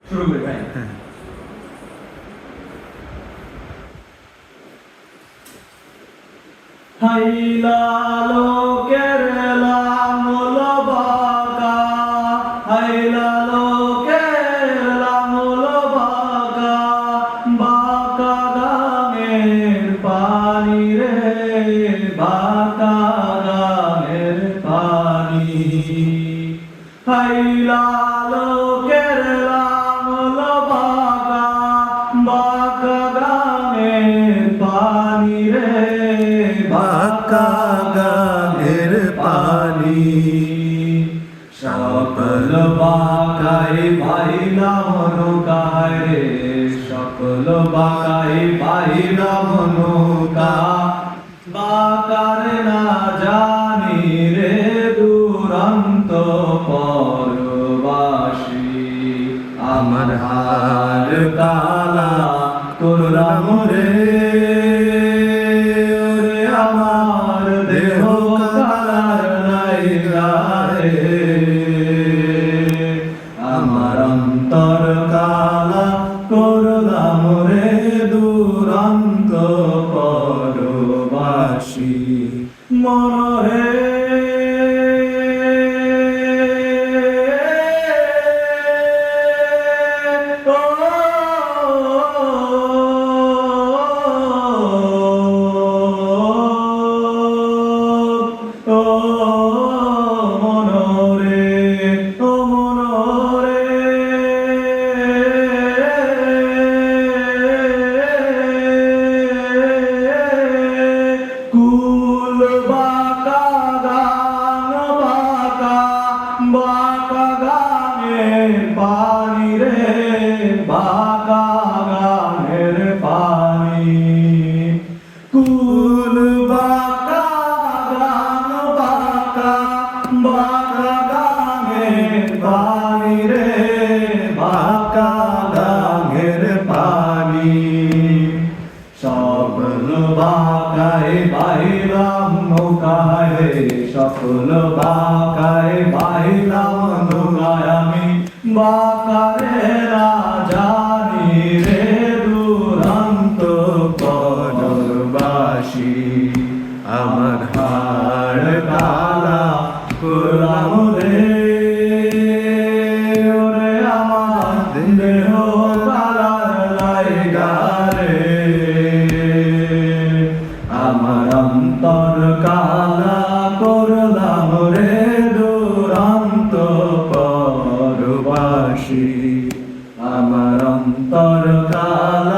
শুরু করি ভাই। হাইলা লোকের লাঙল বাঁকা, হাইলা লোকের লাঙল বাঁকা, বাঁকা গাঙের পানি রে, বাঁকা গাঙের পানি। হাইলা লোকের লাঙল বাঁকা, বাঁকা গাঙের পানি রে, বাঁকা গাঙের পানি। সকল বাঁকাই বাইলাম নৌকায় রে, সকল বাঁকাই বাইলাম নৌকা, বাঁকার না জানি রে দুরন্ত পরবাসী। আমার হার কালা করলাম রে, আমার দেহ কালার নাই গায়ে, আমার অন্তর কালা করলাম রে দুরন্ত পরবাসী। মনরে কুল বাঁকা গান বাঁকা, বাঁকা গানের পানি রে, বাঁকা গানের পানি। কুল বাঁকা গান বাঁকা, বাঁকা গানের পানি রে, বাঁকা গানের পানি। সকল বাঁকায় বাইলাম নৌকায় রে, সকল বাঁকায় বাইলাম নৌকায় আমি, বাঁকারে না জানি রে দুরন্ত পরবাসী। আমার হাড় কালা করলাম রে, ওরে আমার দেহ কালার লাইগা রে, আমার অন্তর কালা করলাম রে দুরন্ত পরবাসী। আমার অন্তর কালা